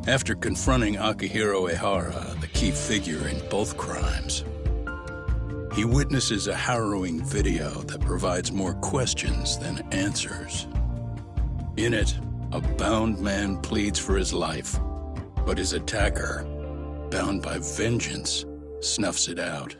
After confronting Akihiro Ehara, the key figure in both crimes, he witnesses a harrowing video that provides more questions than answers. In it, a bound man pleads for his life, but his attacker, bound by vengeance, snuffs it out.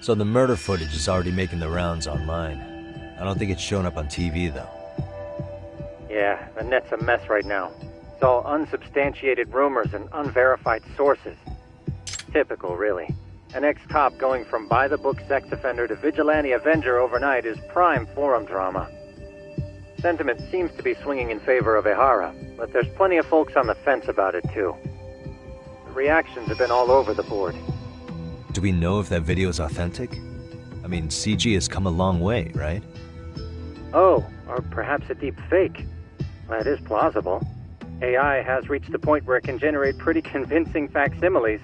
So the murder footage is already making the rounds online. I don't think it's showing up on TV, though. Yeah, the net's a mess right now. It's all unsubstantiated rumors and unverified sources. Typical, really. An ex-cop going from by-the-book sex offender to vigilante avenger overnight is prime forum drama. Sentiment seems to be swinging in favor of Ehara, but there's plenty of folks on the fence about it, too. The reactions have been all over the board. Do we know if that video is authentic? I mean, CG has come a long way, right? Oh, or perhaps a deep fake. That is plausible. AI has reached the point where it can generate pretty convincing facsimiles.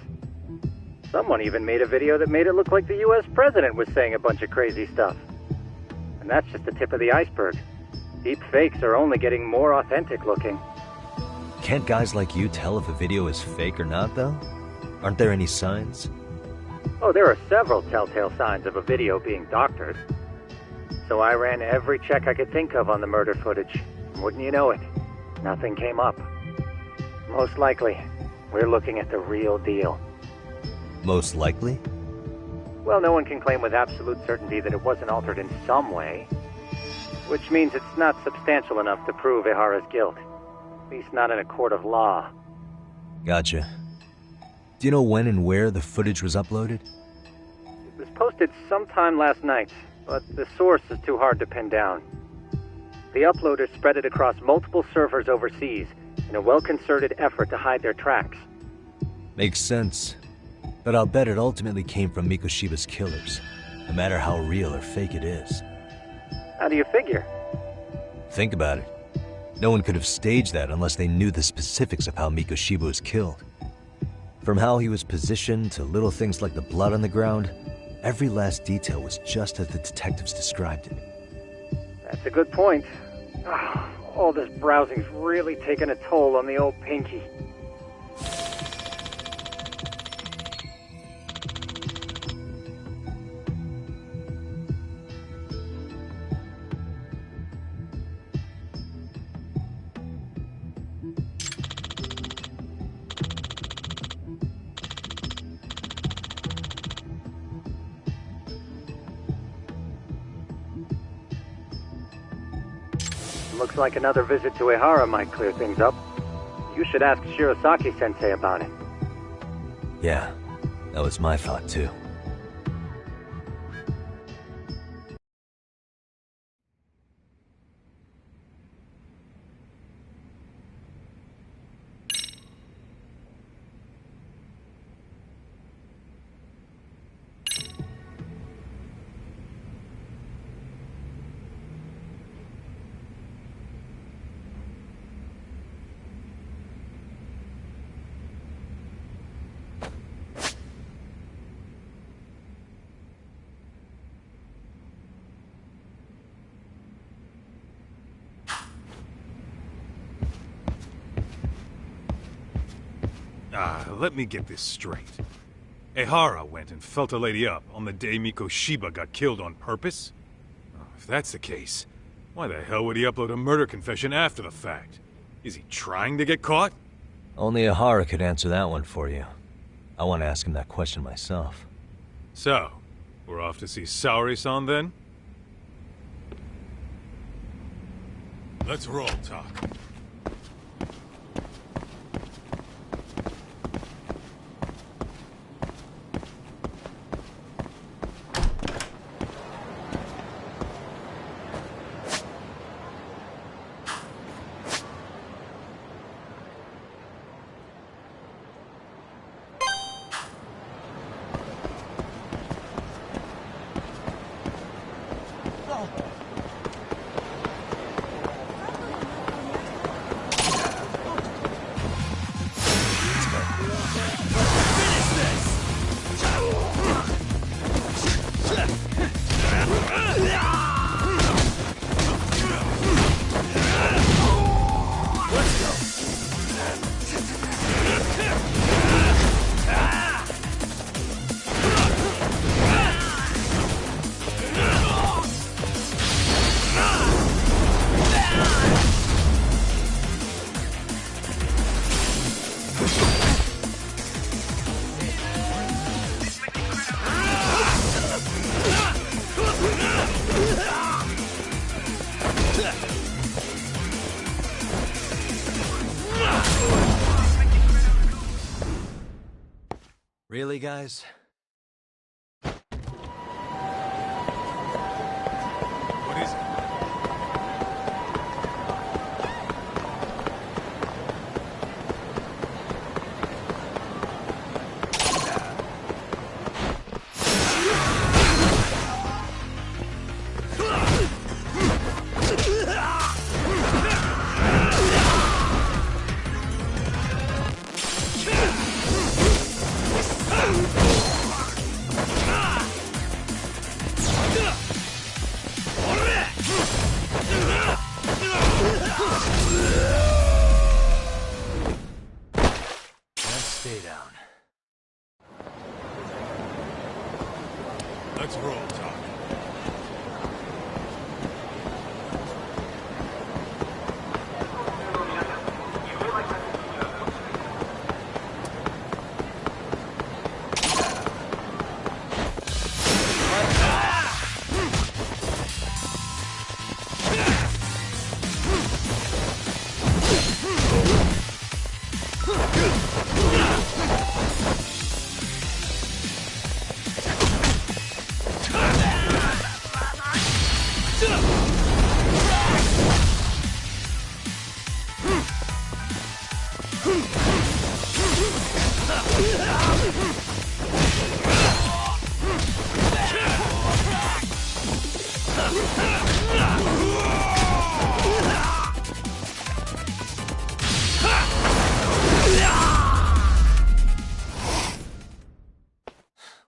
Someone even made a video that made it look like the US president was saying a bunch of crazy stuff. And that's just the tip of the iceberg. Deep fakes are only getting more authentic looking. Can't guys like you tell if a video is fake or not, though? Aren't there any signs? Oh, there are several telltale signs of a video being doctored. So I ran every check I could think of on the murder footage. Wouldn't you know it, nothing came up. Most likely, we're looking at the real deal. Most likely? Well, no one can claim with absolute certainty that it wasn't altered in some way. Which means it's not substantial enough to prove Ehara's guilt. At least not in a court of law. Gotcha. Do you know when and where the footage was uploaded? It was posted sometime last night, but the source is too hard to pin down. The uploaders spread it across multiple servers overseas in a well-concerted effort to hide their tracks. Makes sense. But I'll bet it ultimately came from Mikoshiba's killers, no matter how real or fake it is. How do you figure? Think about it. No one could have staged that unless they knew the specifics of how Mikoshiba was killed. From how he was positioned to little things like the blood on the ground, every last detail was just as the detectives described it. That's a good point. All this browsing's really taken a toll on the old pinky. Looks like another visit to Ehara might clear things up. You should ask Shirosaki-sensei about it. Yeah, that was my thought too. Let me get this straight. Ehara went and felt a lady up on the day Mikoshiba got killed on purpose? Oh, if that's the case, why the hell would he upload a murder confession after the fact? Is he trying to get caught? Only Ehara could answer that one for you. I want to ask him that question myself. So, we're off to see Saori-san then? Let's roll, talk. Really, guys? What is it? Stay down. Let's roll, Doc.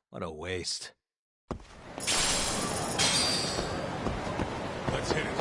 What a waste. Let's hit it.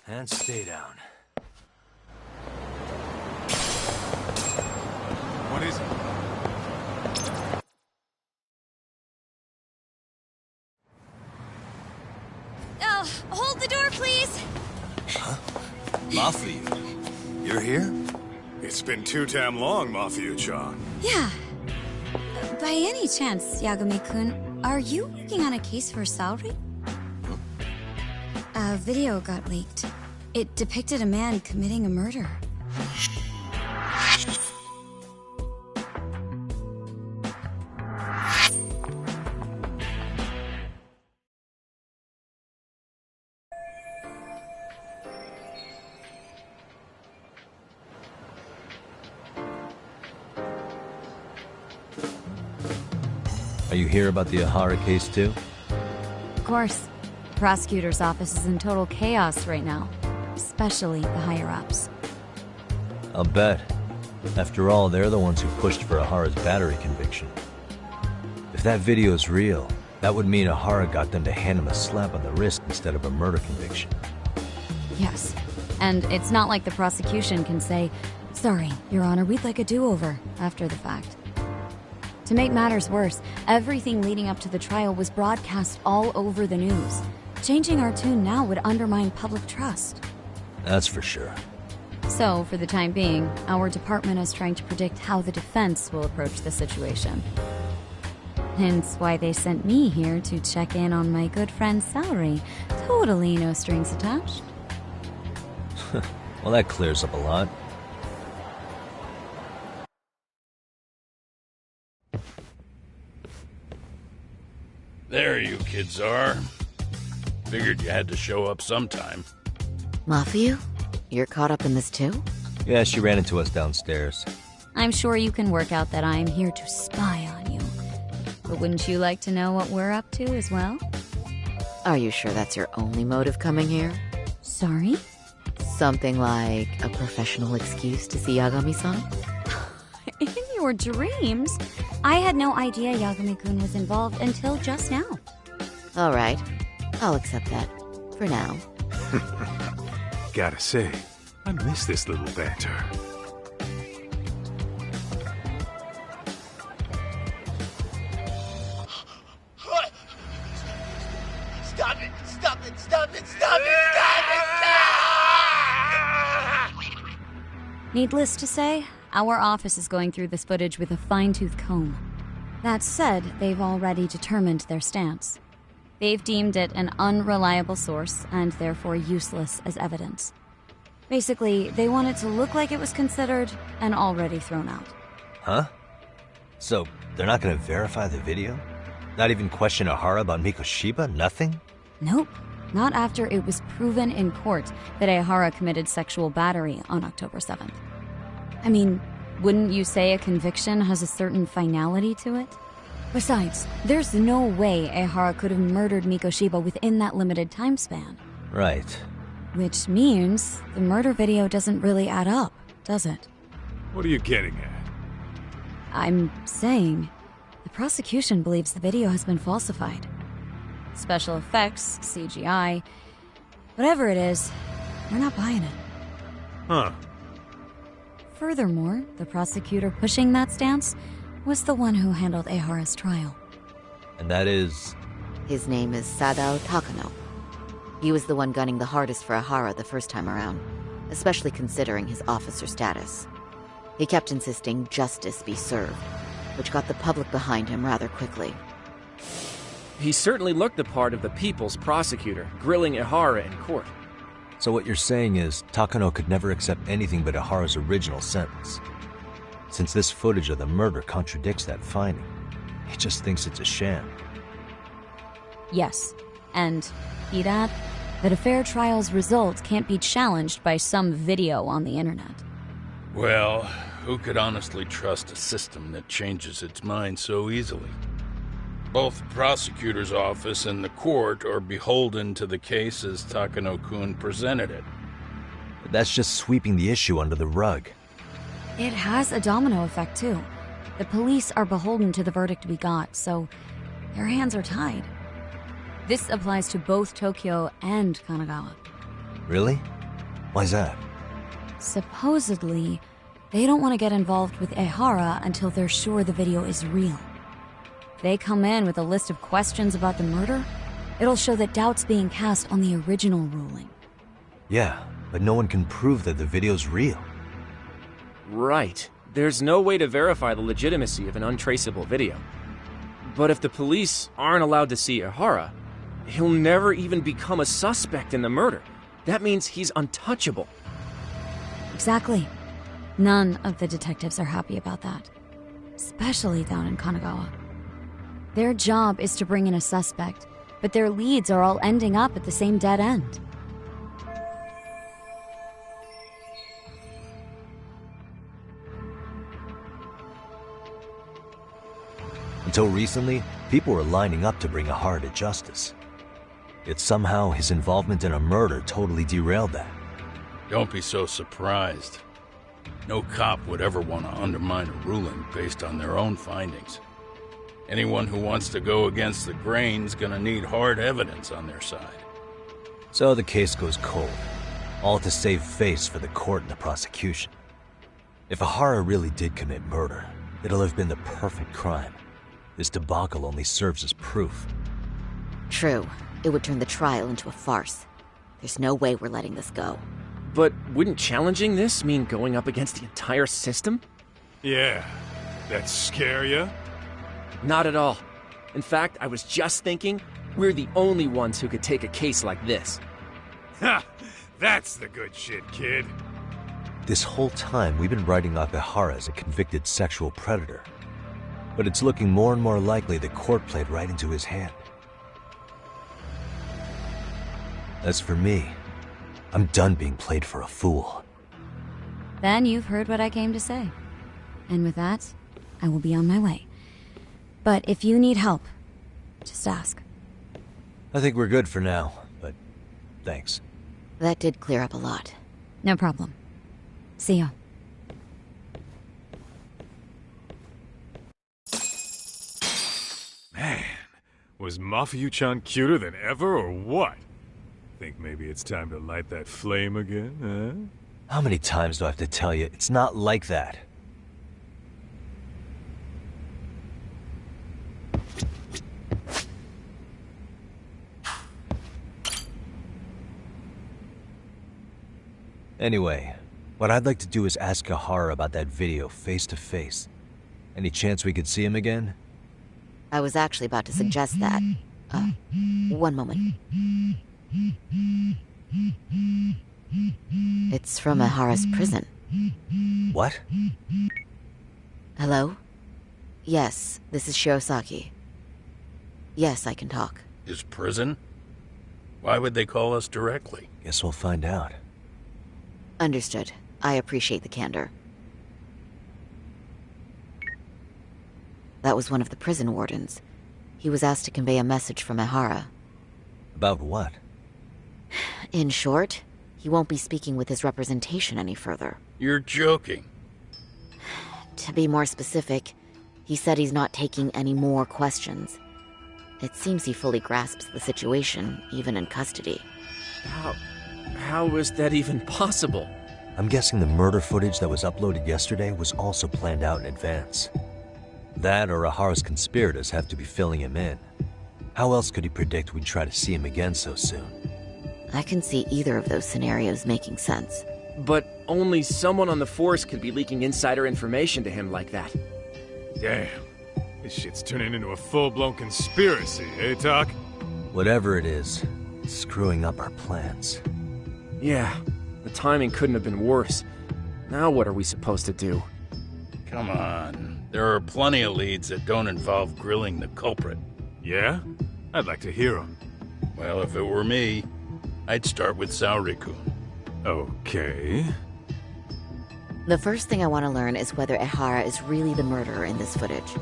And stay down. What is it? Hold the door, please! Mafia, you're here? It's been too damn long, Mafia-chan. Yeah. By any chance, Yagami-kun, are you working on a case for Saori? A video got leaked. It depicted a man committing a murder. Are you here about the Ahara case too? Of course. The prosecutor's office is in total chaos right now, especially the higher-ups. I'll bet. After all, they're the ones who pushed for Ahara's battery conviction. If that video's real, that would mean Ahara got them to hand him a slap on the wrist instead of a murder conviction. Yes. And it's not like the prosecution can say, "Sorry, Your Honor, we'd like a do-over," after the fact. To make matters worse, everything leading up to the trial was broadcast all over the news. Changing our tune now would undermine public trust. That's for sure. So, for the time being, our department is trying to predict how the defense will approach the situation. Hence why they sent me here to check in on my good friend Saori. Totally no strings attached. Well, that clears up a lot. There you kids are. Figured you had to show up sometime. Matthew? You're caught up in this too? Yeah, she ran into us downstairs. I'm sure you can work out that I'm here to spy on you. But wouldn't you like to know what we're up to as well? Are you sure that's your only motive coming here? Sorry? Something like a professional excuse to see Yagami-san? In your dreams? I had no idea Yagami-kun was involved until just now. All right, I'll accept that. For now. Gotta say, I miss this little banter. Stop it! Stop it! Stop it! Stop it! Stop it! Needless to say, our office is going through this footage with a fine-tooth comb. That said, they've already determined their stance. They've deemed it an unreliable source and therefore useless as evidence. Basically, they want it to look like it was considered and already thrown out. Huh? So, they're not gonna verify the video? Not even question Ahara about Mikoshiba? Nothing? Nope. Not after it was proven in court that Ehara committed sexual battery on October 7th. I mean, wouldn't you say a conviction has a certain finality to it? Besides, there's no way Ehara could have murdered Mikoshiba within that limited time span. Right. Which means the murder video doesn't really add up, does it? What are you getting at? I'm saying the prosecution believes the video has been falsified. Special effects, CGI, whatever it is, we're not buying it. Huh. Furthermore, the prosecutor pushing that stance was the one who handled Ehara's trial. And that is... His name is Sadao Takano. He was the one gunning the hardest for Ahara the first time around, especially considering his officer status. He kept insisting justice be served, which got the public behind him rather quickly. He certainly looked the part of the people's prosecutor, grilling Ehara in court. So what you're saying is, Takano could never accept anything but Ahara's original sentence. Since this footage of the murder contradicts that finding, he just thinks it's a sham. Yes, and he that a fair trial's result can't be challenged by some video on the internet. Well, who could honestly trust a system that changes its mind so easily? Both the prosecutor's office and the court are beholden to the case as Takano-kun presented it. But that's just sweeping the issue under the rug. It has a domino effect, too. The police are beholden to the verdict we got, so their hands are tied. This applies to both Tokyo and Kanagawa. Really? Why's that? Supposedly, they don't want to get involved with Ehara until they're sure the video is real. If they come in with a list of questions about the murder, it'll show that doubt's being cast on the original ruling. Yeah, but no one can prove that the video's real. Right. There's no way to verify the legitimacy of an untraceable video. But if the police aren't allowed to see Ehara, he'll never even become a suspect in the murder. That means he's untouchable. Exactly. None of the detectives are happy about that. Especially down in Kanagawa. Their job is to bring in a suspect, but their leads are all ending up at the same dead end. Until recently, people were lining up to bring Ahara to justice. Yet somehow his involvement in a murder totally derailed that. Don't be so surprised. No cop would ever want to undermine a ruling based on their own findings. Anyone who wants to go against the grain's gonna need hard evidence on their side. So the case goes cold, all to save face for the court and the prosecution. If Ahara really did commit murder, it'll have been the perfect crime. This debacle only serves as proof. True. It would turn the trial into a farce. There's no way we're letting this go. But wouldn't challenging this mean going up against the entire system? Yeah. That scare ya? Not at all. In fact, I was just thinking, we're the only ones who could take a case like this. Ha! That's the good shit, kid. This whole time, we've been writing off Ehara as a convicted sexual predator. But it's looking more and more likely the court played right into his hand. As for me, I'm done being played for a fool. Then you've heard what I came to say. And with that, I will be on my way. But if you need help, just ask. I think we're good for now, but thanks. That did clear up a lot. No problem. See ya. Man, was Mafuyu-chan cuter than ever or what? Think maybe it's time to light that flame again, huh? How many times do I have to tell you, it's not like that? Anyway, what I'd like to do is ask Kahara about that video face to face. Any chance we could see him again? I was actually about to suggest that. One moment. It's from Ahara's prison. What? Hello? Yes, this is Shirosaki. Yes, I can talk. His prison? Why would they call us directly? Guess we'll find out. Understood. I appreciate the candor. That was one of the prison wardens. He was asked to convey a message from Ahara. About what? In short, he won't be speaking with his representation any further. You're joking. To be more specific, he said he's not taking any more questions. It seems he fully grasps the situation, even in custody. How is that even possible? I'm guessing the murder footage that was uploaded yesterday was also planned out in advance. That or Ahara's conspirators have to be filling him in. How else could he predict we'd try to see him again so soon? I can see either of those scenarios making sense. But only someone on the force could be leaking insider information to him like that. Damn. This shit's turning into a full-blown conspiracy, eh, Talk? Whatever it is, it's screwing up our plans. Yeah, the timing couldn't have been worse. Now what are we supposed to do? Come on. There are plenty of leads that don't involve grilling the culprit. Yeah? I'd like to hear them. Well, if it were me, I'd start with Saori-kun. Okay. The first thing I want to learn is whether Ehara is really the murderer in this footage.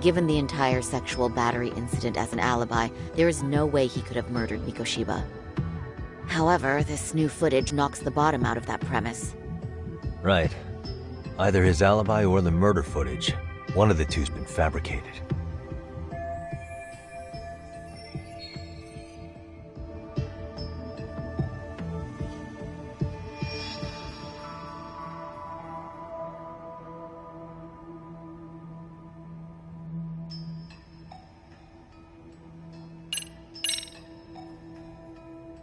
Given the entire sexual battery incident as an alibi, there is no way he could have murdered Mikoshiba. However, this new footage knocks the bottom out of that premise. Right. Either his alibi or the murder footage. One of the two's been fabricated.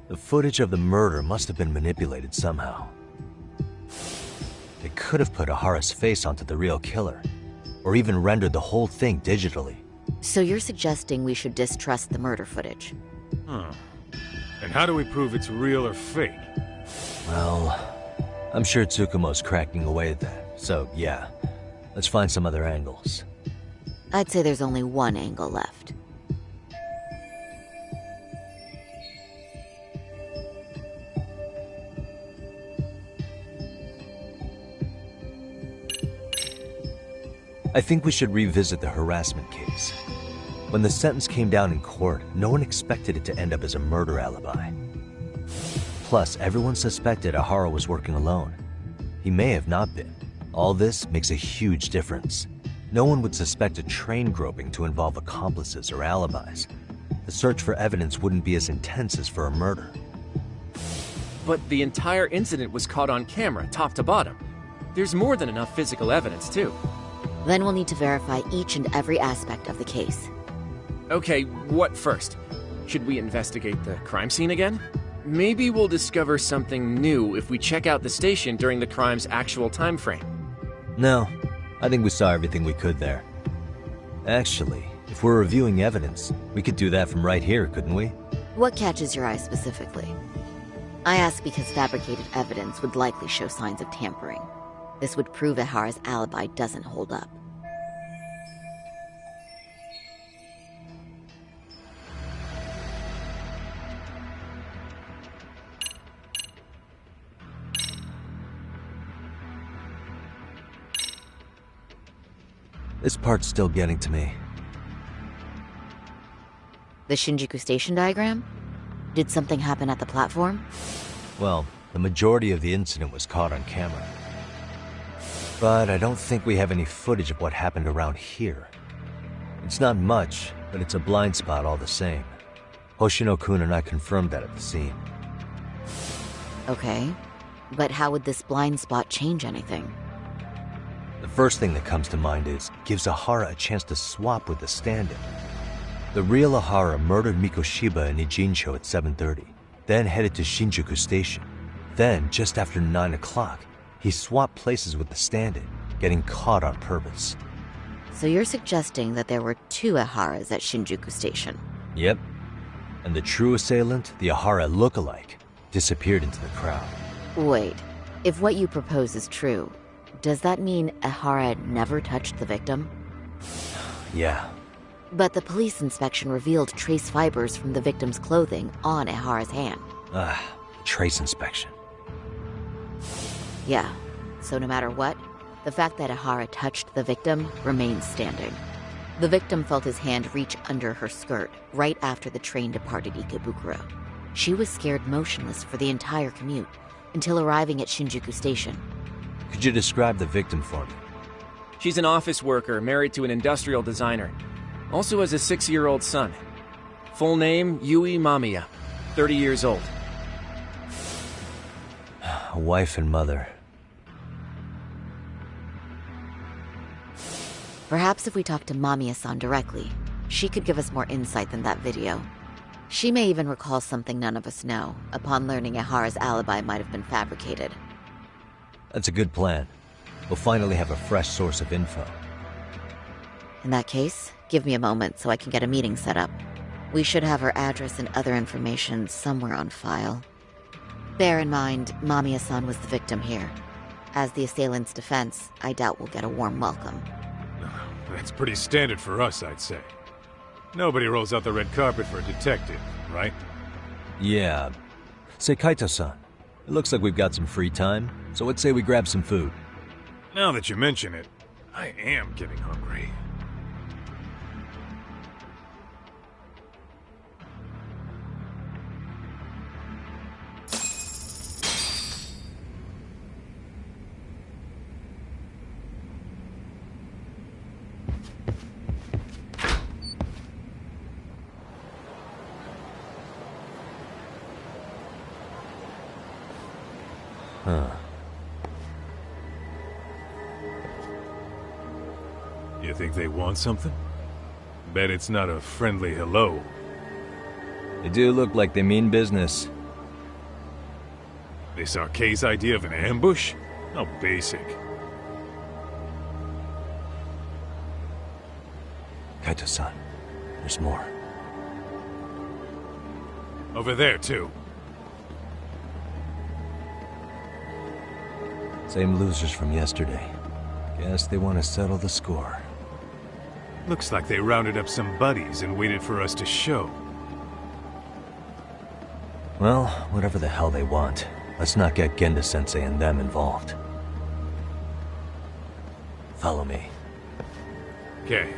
The footage of the murder must have been manipulated somehow. They could have put Ahara's face onto the real killer, or even rendered the whole thing digitally. So you're suggesting we should distrust the murder footage? Huh. And how do we prove it's real or fake? Well, I'm sure Tsukumo's cracking away at that, so yeah. Let's find some other angles. I'd say there's only one angle left. I think we should revisit the harassment case. When the sentence came down in court, no one expected it to end up as a murder alibi. Plus, everyone suspected Ahara was working alone. He may have not been. All this makes a huge difference. No one would suspect a train groping to involve accomplices or alibis. The search for evidence wouldn't be as intense as for a murder. But the entire incident was caught on camera, top to bottom. There's more than enough physical evidence, too. Then we'll need to verify each and every aspect of the case. Okay, what first? Should we investigate the crime scene again? Maybe we'll discover something new if we check out the station during the crime's actual time frame. No, I think we saw everything we could there. Actually, if we're reviewing evidence, we could do that from right here, couldn't we? What catches your eye specifically? I ask because fabricated evidence would likely show signs of tampering. This would prove Ehara's alibi doesn't hold up. This part's still getting to me. The Shinjuku Station diagram? Did something happen at the platform? Well, the majority of the incident was caught on camera. But I don't think we have any footage of what happened around here. It's not much, but it's a blind spot all the same. Hoshino-kun and I confirmed that at the scene. Okay, but how would this blind spot change anything? The first thing that comes to mind is it gives Ahara a chance to swap with the stand-in. The real Ahara murdered Mikoshiba in Ijincho at 7:30, then headed to Shinjuku Station. Then, just after 9 o'clock, he swapped places with the stand-in, getting caught on purpose. So you're suggesting that there were two Aharas at Shinjuku Station? Yep. And the true assailant, the Ahara look-alike, disappeared into the crowd. Wait, if what you propose is true, does that mean Ahara never touched the victim? Yeah. But the police inspection revealed trace fibers from the victim's clothing on Ahara's hand. Trace inspection. Yeah, so no matter what, the fact that Ahara touched the victim remains standing. The victim felt his hand reach under her skirt right after the train departed Ikebukuro. She was scared motionless for the entire commute until arriving at Shinjuku Station. Could you describe the victim for me? She's an office worker married to an industrial designer. Also has a 6-year-old son. Full name, Yui Mamiya. 30 years old. A wife and mother. Perhaps if we talk to Mamiya-san directly, she could give us more insight than that video. She may even recall something none of us know, upon learning Ahara's alibi might have been fabricated. That's a good plan. We'll finally have a fresh source of info. In that case, give me a moment so I can get a meeting set up. We should have her address and other information somewhere on file. Bear in mind, Mamiya-san was the victim here. As the assailant's defense, I doubt we'll get a warm welcome. That's pretty standard for us, I'd say. Nobody rolls out the red carpet for a detective, right? Yeah. Say, Kaito-san, it looks like we've got some free time, so let's say we grab some food. Now that you mention it, I am getting hungry. You think they want something? Bet it's not a friendly hello. They do look like they mean business. This Arcade's idea of an ambush? How basic. Kaito-san, there's more. Over there, too. Same losers from yesterday. Guess they want to settle the score. Looks like they rounded up some buddies and waited for us to show. Well, whatever the hell they want, let's not get Genda-sensei and them involved. Follow me. Okay.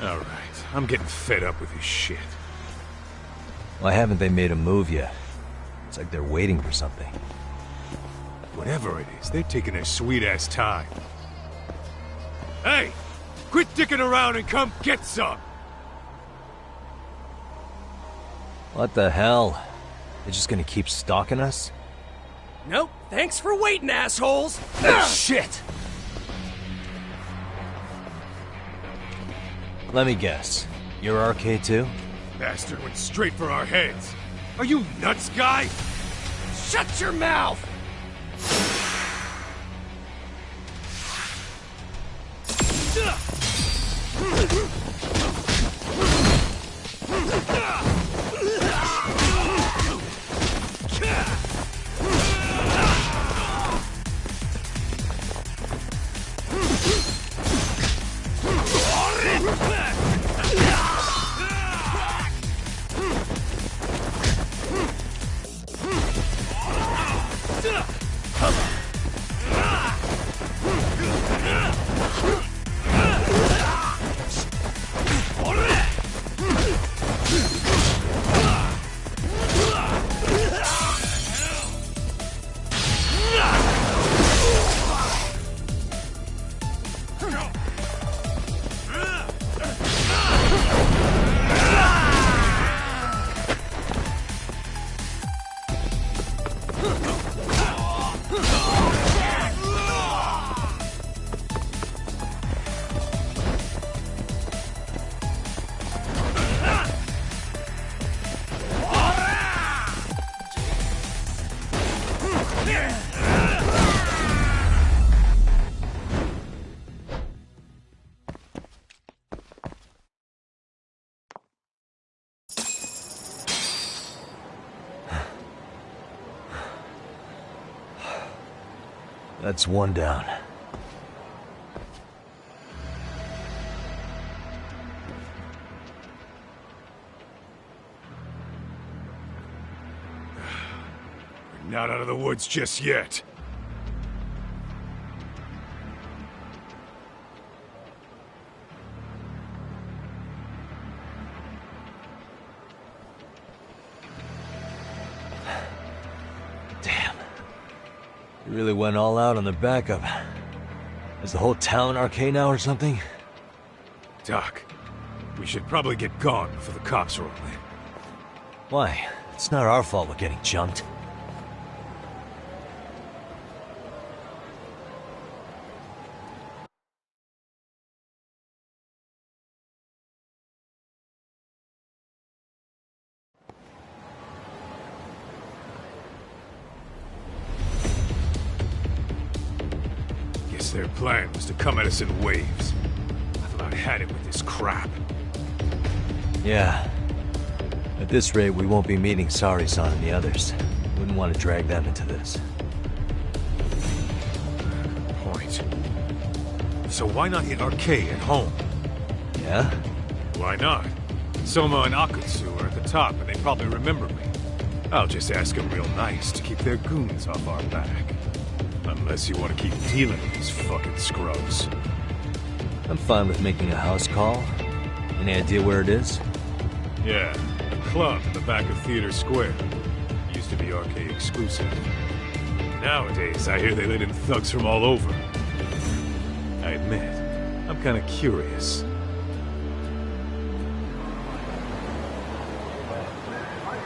Alright, I'm getting fed up with this shit. Why haven't they made a move yet? It's like they're waiting for something. Whatever it is, they're taking their sweet-ass time. Hey! Quit dicking around and come get some! What the hell? They're just gonna keep stalking us? Nope, thanks for waiting, assholes! Shit! Let me guess. You're RK too? Bastard went straight for our heads. Are you nuts, guy? Shut your mouth! That's one down. We're not out of the woods just yet. You really went all out on the backup. Is the whole town RK now or something? Doc, we should probably get gone before the cops roll in. Why? It's not our fault we're getting jumped. Their plan was to come at us in waves. I've about had it with this crap. Yeah. At this rate, we won't be meeting Sari-san and the others. Wouldn't want to drag them into this. Good point. So why not hit RK at home? Yeah? Why not? Soma and Akutsu are at the top and they probably remember me. I'll just ask them real nice to keep their goons off our back. Unless you want to keep dealing with these fucking scrubs. I'm fine with making a house call. Any idea where it is? Yeah, a club in the back of Theater Square. Used to be RK exclusive. Nowadays, I hear they let in thugs from all over. I admit, I'm kinda curious.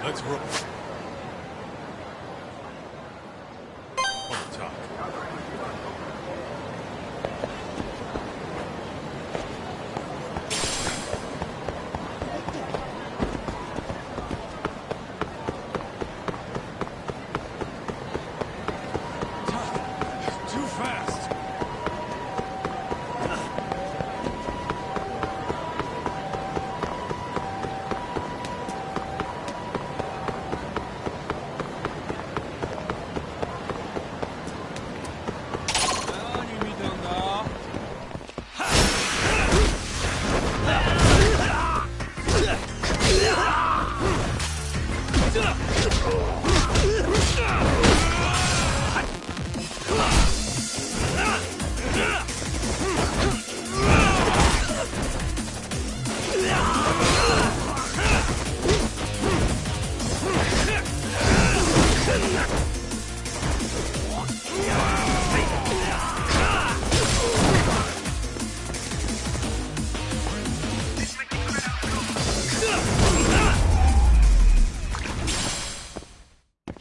Let's roll.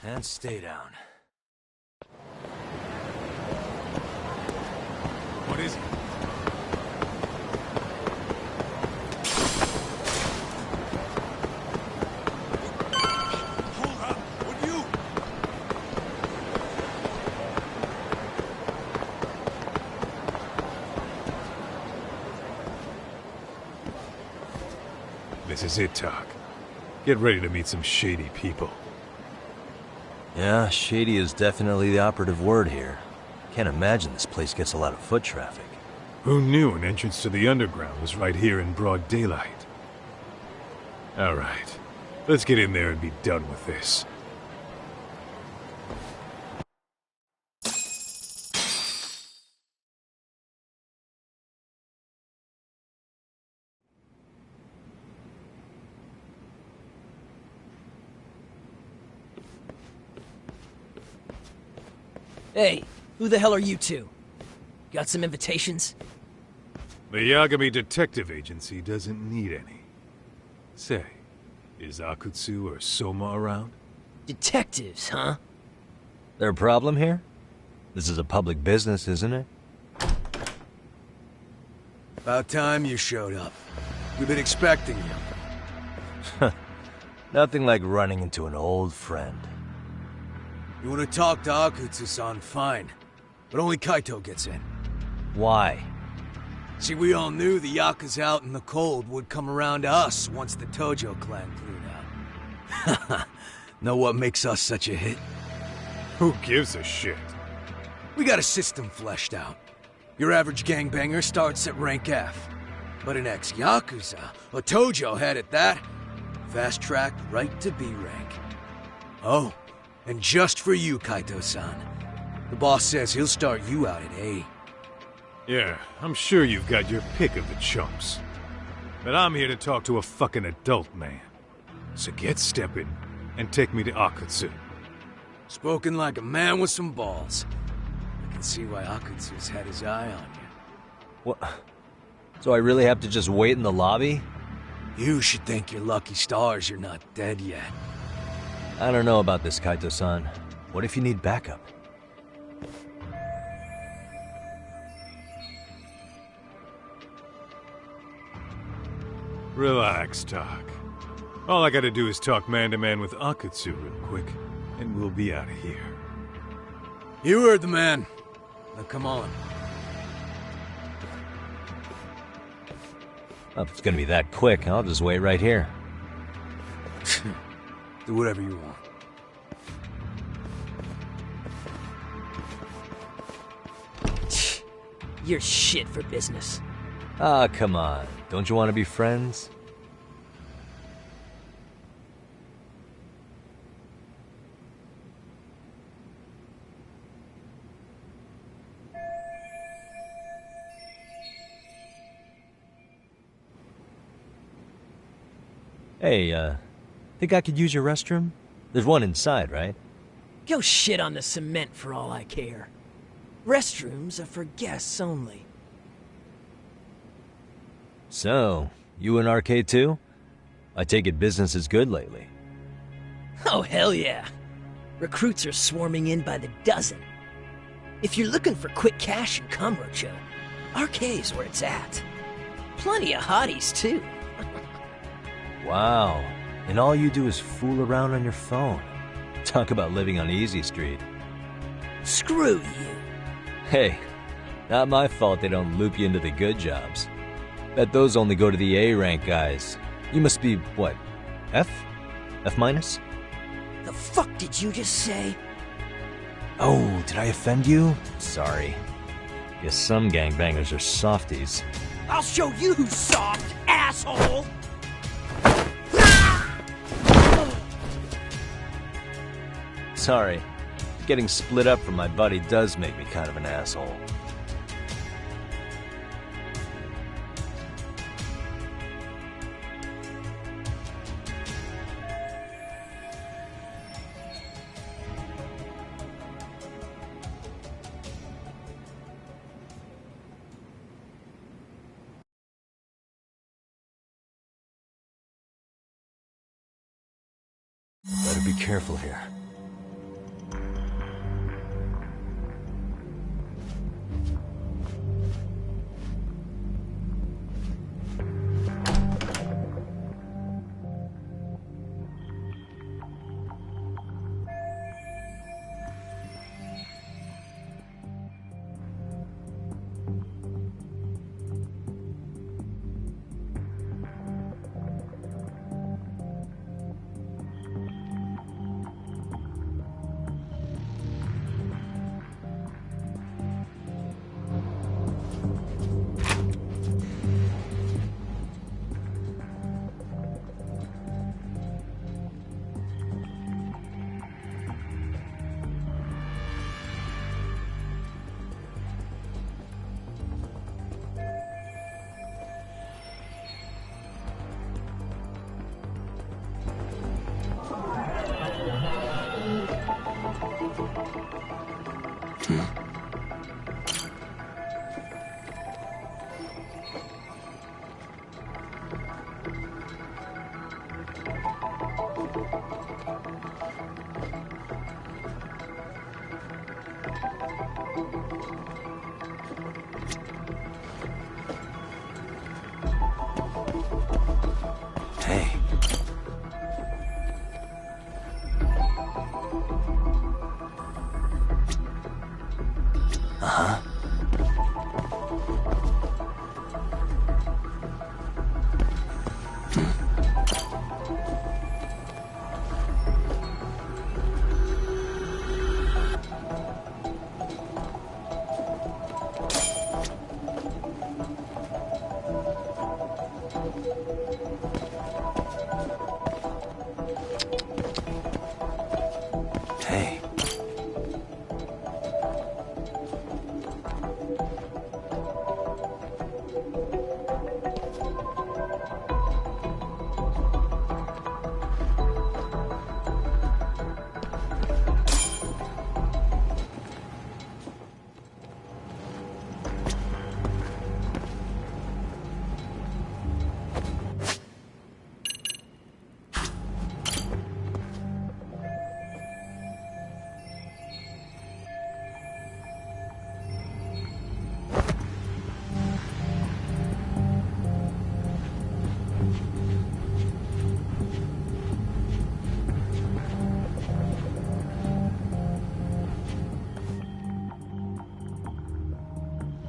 And stay down. What is it? Hold up! Would you? This is it, Talk. Get ready to meet some shady people. Yeah, shady is definitely the operative word here. Can't imagine this place gets a lot of foot traffic. Who knew an entrance to the underground was right here in broad daylight? Alright, let's get in there and be done with this. Hey, who the hell are you two? Got some invitations? The Yagami Detective Agency doesn't need any. Say, is Akutsu or Soma around? Detectives, huh? There a problem here? This is a public business, isn't it? About time you showed up. We've been expecting you. Nothing like running into an old friend. You want to talk to Akutsu-san, fine. But only Kaito gets in. Why? See, we all knew the Yakuza out in the cold would come around to us once the Tojo clan cleared out. Know what makes us such a hit? Who gives a shit? We got a system fleshed out. Your average gangbanger starts at rank F. But an ex-Yakuza, a Tojo head at that, fast-tracked right to B rank. Oh, and just for you, Kaito-san. The boss says he'll start you out at A. Yeah, I'm sure you've got your pick of the chumps. But I'm here to talk to a fucking adult man. So get stepping and take me to Akutsu. Spoken like a man with some balls. I can see why Akutsu's had his eye on you. What? So I really have to just wait in the lobby? You should thank your lucky stars you're not dead yet. I don't know about this, Kaito-san. What if you need backup? Relax, Talk. All I gotta do is talk man-to-man with Akutsu real quick, and we'll be out of here. You heard the man. Now come on. Well, if it's gonna be that quick, I'll just wait right here. Do whatever you want. You're shit for business. Ah, come on. Don't you want to be friends? Hey, think I could use your restroom? There's one inside, right? Go shit on the cement for all I care. Restrooms are for guests only. So, you in arcade too? I take it business is good lately. Oh, hell yeah. Recruits are swarming in by the dozen. If you're looking for quick cash and kombucha, arcade's where it's at. Plenty of hotties, too. Wow. And all you do is fool around on your phone. Talk about living on Easy Street. Screw you. Hey, not my fault they don't loop you into the good jobs. Bet those only go to the A-rank guys. You must be, what, F? F minus? The fuck did you just say? Oh, did I offend you? Sorry. Guess some gangbangers are softies. I'll show you who's soft, asshole! Sorry. Getting split up from my buddy does make me kind of an asshole. Better be careful here. Hey. Uh-huh. Hey.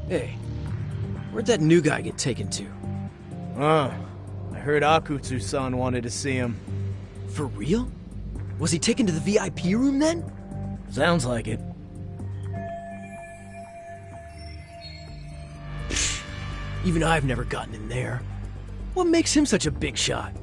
Hey, where'd that new guy get taken to? I heard Akutsu-san wanted to see him. For real? Was he taken to the VIP room then? Sounds like it. Even I've never gotten in there. What makes him such a big shot?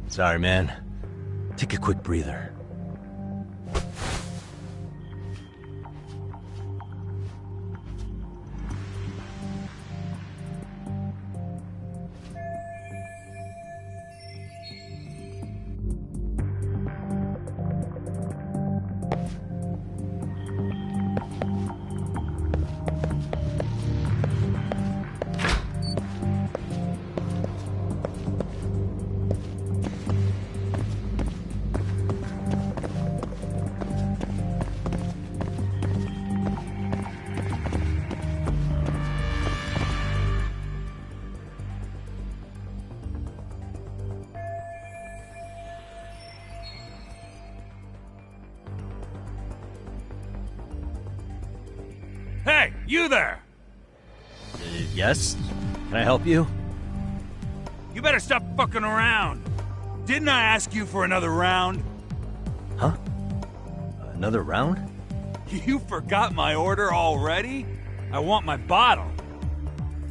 Sorry, man. Take a quick breather. Hey, you there! Yes? Can I help you? You better stop fucking around! Didn't I ask you for another round? Huh? Another round? You forgot my order already? I want my bottle.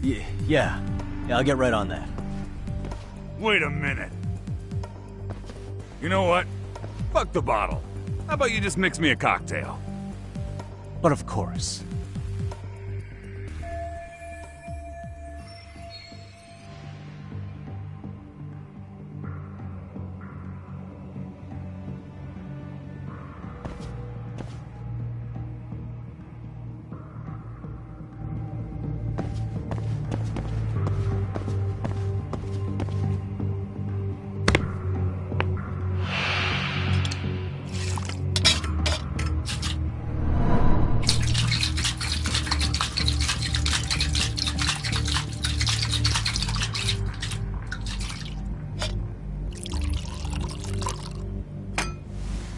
Yeah, I'll get right on that. Wait a minute. You know what? Fuck the bottle. How about you just mix me a cocktail? But of course.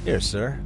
Here, sir.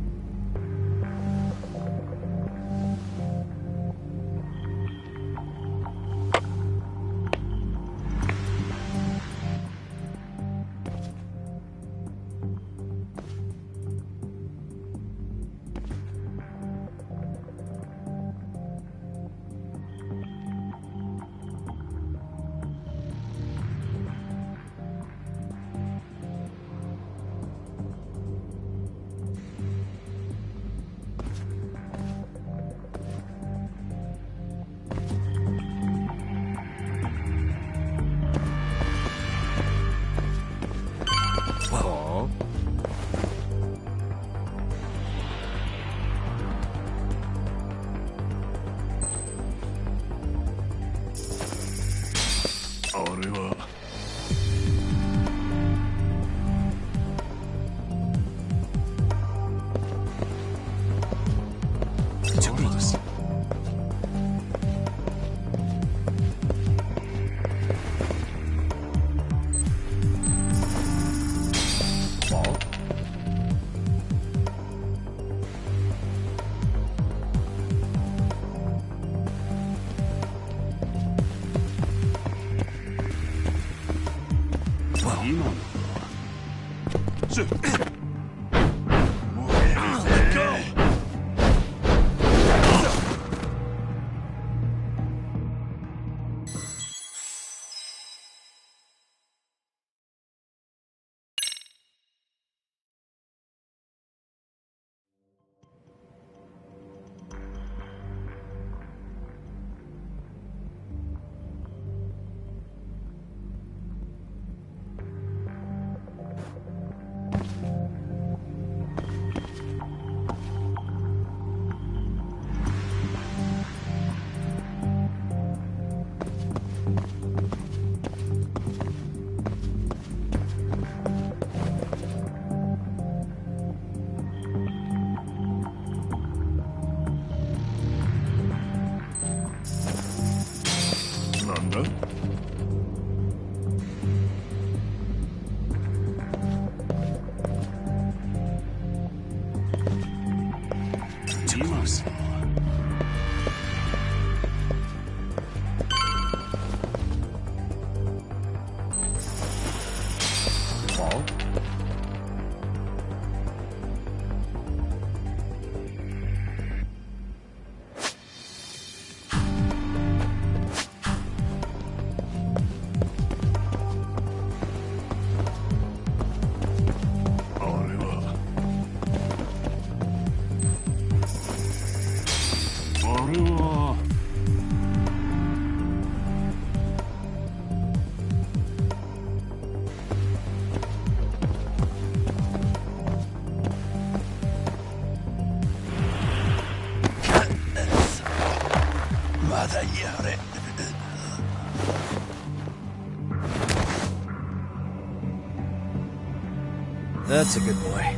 That's a good boy.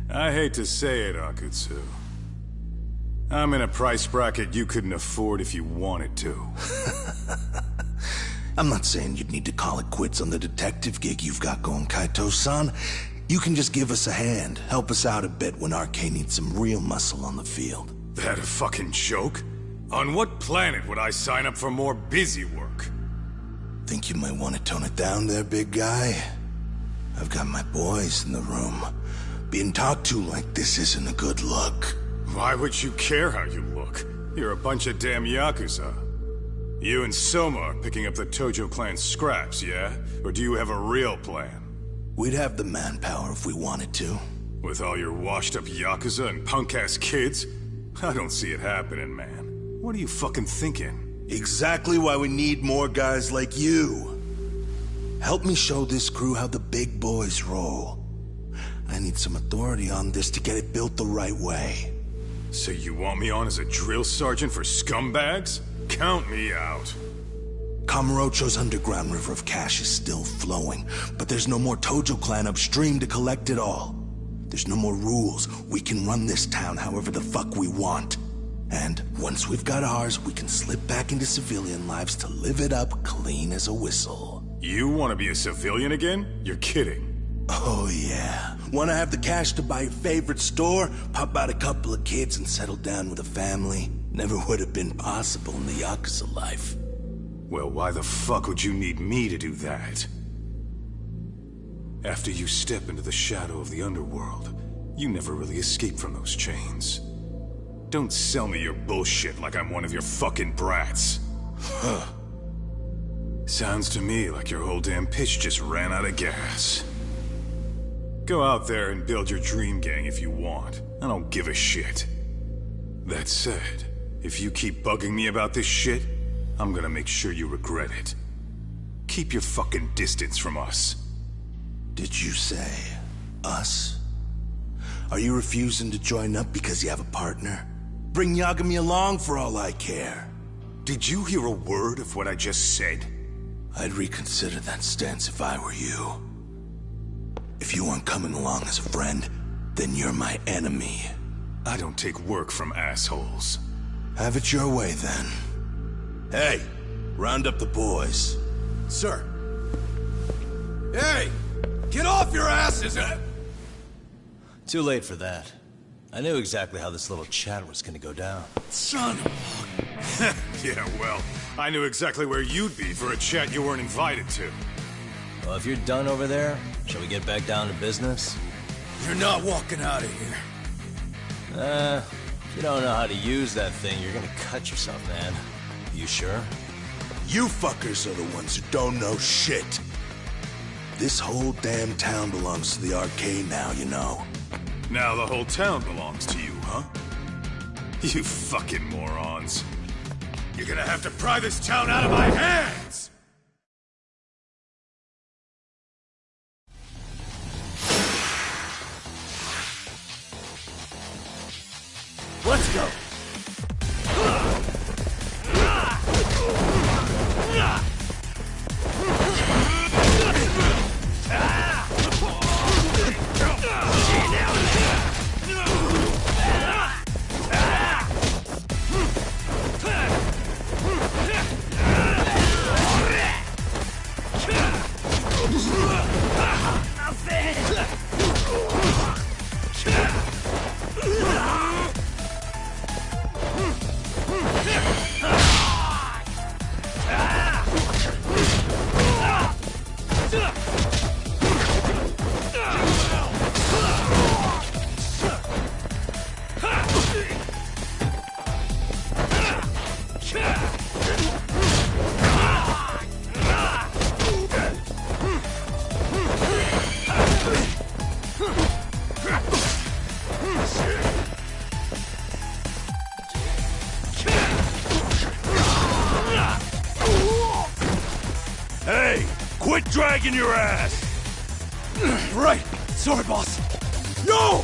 I hate to say it, Akutsu. I'm in a price bracket you couldn't afford if you wanted to. I'm not saying you'd need to call it quits on the detective gig you've got going, Kaito-san. You can just give us a hand, help us out a bit when RK needs some real muscle on the field. That a fucking joke? On what planet would I sign up for more busy work? Think you might want to tone it down there, big guy? I've got my boys in the room. Being talked to like this isn't a good look. Why would you care how you look? You're a bunch of damn Yakuza. You and Soma are picking up the Tojo clan scraps, yeah? Or do you have a real plan? We'd have the manpower if we wanted to. With all your washed-up Yakuza and punk-ass kids? I don't see it happening, man. What are you fucking thinking? Exactly why we need more guys like you. Help me show this crew how the big boys roll. I need some authority on this to get it built the right way. So you want me on as a drill sergeant for scumbags? Count me out. Kamurocho's underground river of cash is still flowing, but there's no more Tojo clan upstream to collect it all. There's no more rules. We can run this town however the fuck we want. And once we've got ours, we can slip back into civilian lives to live it up clean as a whistle. You want to be a civilian again? You're kidding. Oh yeah. Want to have the cash to buy your favorite store, pop out a couple of kids and settle down with a family? Never would have been possible in the Yakuza life. Well, why the fuck would you need me to do that? After you step into the shadow of the underworld, you never really escape from those chains. Don't sell me your bullshit like I'm one of your fucking brats. Huh. Sounds to me like your whole damn pitch just ran out of gas. Go out there and build your dream gang if you want. I don't give a shit. That said, if you keep bugging me about this shit, I'm gonna make sure you regret it. Keep your fucking distance from us. Did you say us? Are you refusing to join up because you have a partner? Bring Yagami along for all I care. Did you hear a word of what I just said? I'd reconsider that stance if I were you. If you aren't coming along as a friend, then you're my enemy. I don't take work from assholes. Have it your way, then. Hey, round up the boys. Sir. Hey! Get off your asses! Too late for that. I knew exactly how this little chat was gonna go down. Son of Yeah, well, I knew exactly where you'd be for a chat you weren't invited to. Well, if you're done over there, shall we get back down to business? You're not walking out of here. If you don't know how to use that thing, you're gonna cut yourself, man. You sure? You fuckers are the ones who don't know shit. This whole damn town belongs to the arcade now, you know. Now the whole town belongs to you, huh? You fucking morons. You're gonna have to pry this town out of my hands! Let's go! Hey! Quit dragging your ass! Right! Sorry, boss! Yo!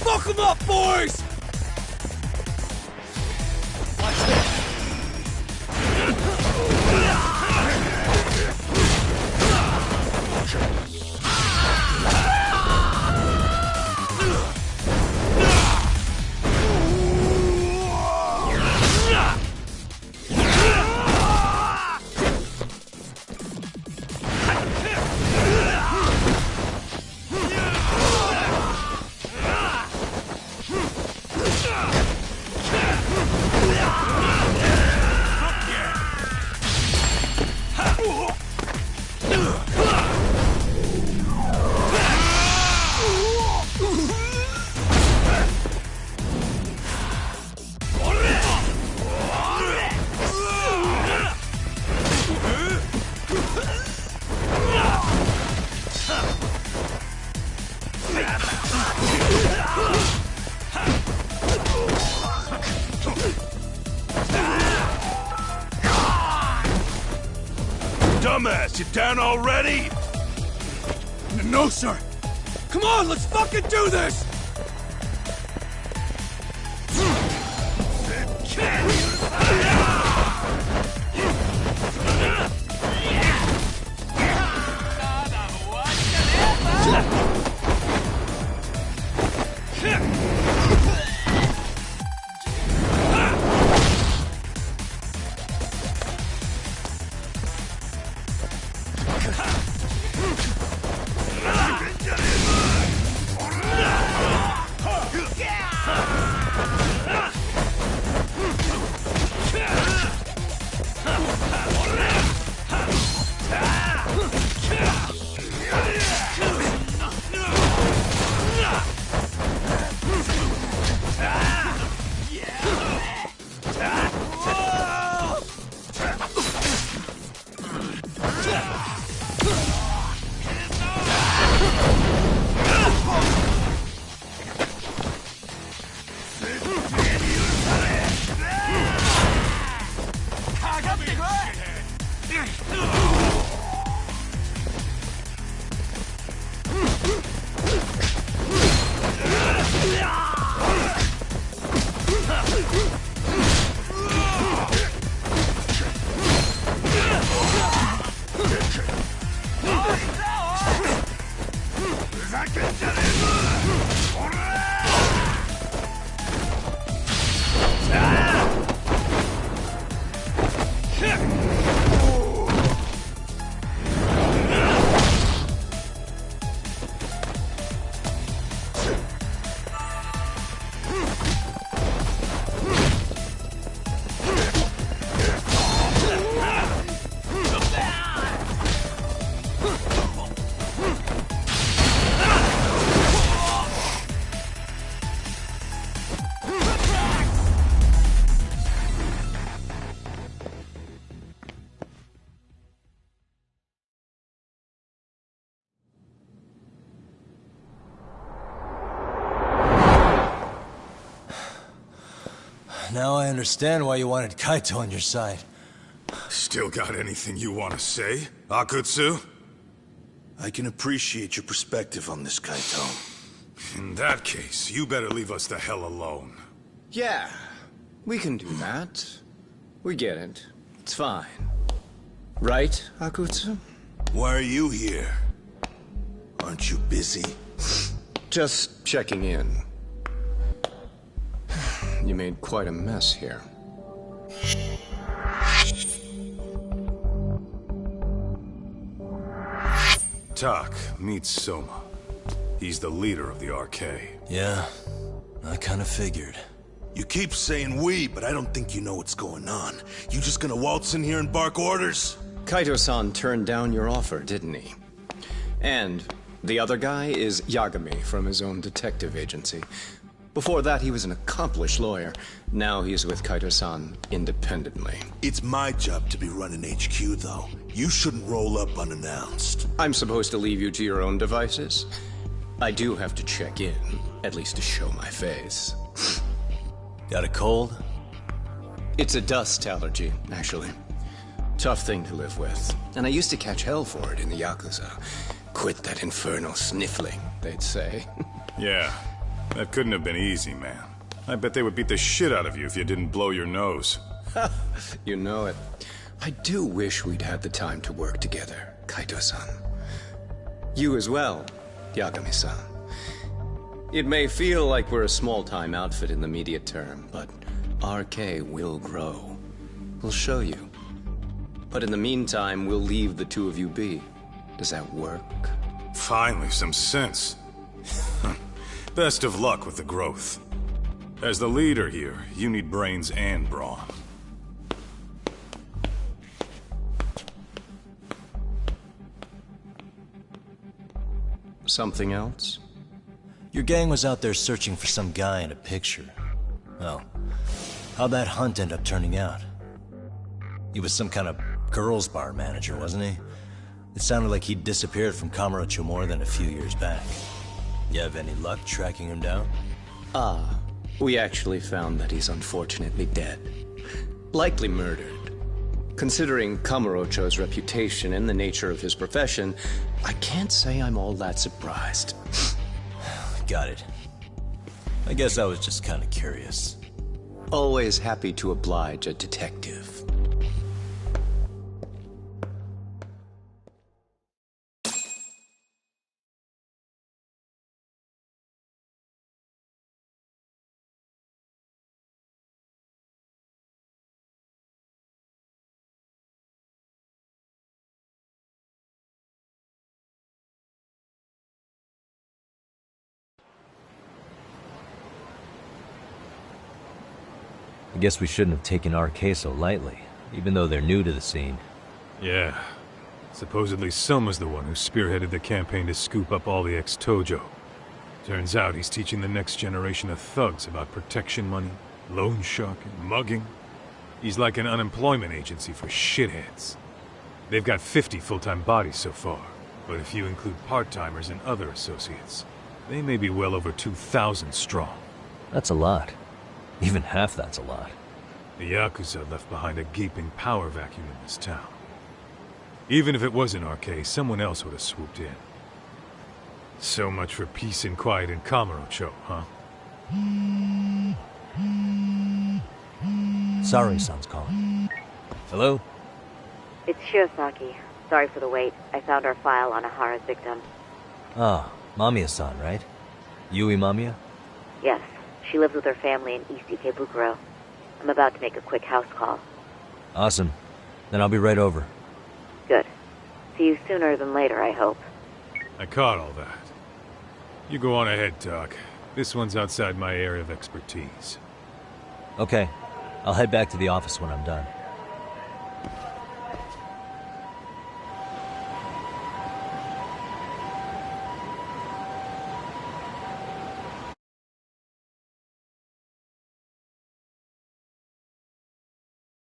Fuck them up, boys! Watch this! Dumbass, you down already? No, sir! Come on, let's fucking do this! Now I understand why you wanted Kaito on your side. Still got anything you want to say, Akutsu? I can appreciate your perspective on this, Kaito. In that case, you better leave us the hell alone. Yeah, we can do that. We get it. It's fine. Right, Akutsu? Why are you here? Aren't you busy? Just checking in. You made quite a mess here. Tak, meet Soma. He's the leader of the RK. Yeah, I kinda figured. You keep saying we, but I don't think you know what's going on. You just gonna waltz in here and bark orders? Kaito-san turned down your offer, didn't he? And the other guy is Yagami from his own detective agency. Before that, he was an accomplished lawyer. Now he's with Kaito-san independently. It's my job to be running HQ, though. You shouldn't roll up unannounced. I'm supposed to leave you to your own devices? I do have to check in, at least to show my face. Got a cold? It's a dust allergy, actually. Tough thing to live with. And I used to catch hell for it in the Yakuza. Quit that infernal sniffling, they'd say. Yeah, that couldn't have been easy, man. I bet they would beat the shit out of you if you didn't blow your nose. You know it. I do wish we'd had the time to work together, Kaito-san. You as well, Yagami-san. It may feel like we're a small-time outfit in the immediate term, but RK will grow. We'll show you. But in the meantime, we'll leave the two of you be. Does that work? Finally, some sense. Best of luck with the growth. As the leader here, you need brains and brawn. Something else? Your gang was out there searching for some guy in a picture. Oh, how'd that hunt end up turning out? He was some kind of girls' bar manager, wasn't he? It sounded like he'd disappeared from Kamurocho more than a few years back. You have any luck tracking him down? We actually found that he's unfortunately dead. Likely murdered. Considering Kamurocho's reputation and the nature of his profession, I can't say I'm all that surprised. Got it. I guess I was just kind of curious. Always happy to oblige a detective. I guess we shouldn't have taken RK so lightly, even though they're new to the scene. Yeah. Supposedly Soma's the one who spearheaded the campaign to scoop up all the ex-Tojo. Turns out he's teaching the next generation of thugs about protection money, loan sharking, mugging. He's like an unemployment agency for shitheads. They've got 50 full-time bodies so far, but if you include part-timers and other associates, they may be well over 2,000 strong. That's a lot. Even half that's a lot. The Yakuza left behind a gaping power vacuum in this town. Even if it wasn't RK, someone else would have swooped in. So much for peace and quiet in Kamurocho, huh? Sorry-san's calling. Hello? It's Shirosaki. Sorry for the wait. I found our file on Ahara's victim. Ah, Mamiya-san, right? Yui Mamiya? Yes. She lives with her family in East Ikebukuro. I'm about to make a quick house call. Awesome. Then I'll be right over. Good. See you sooner than later, I hope. I caught all that. You go on ahead, Doc. This one's outside my area of expertise. Okay. I'll head back to the office when I'm done.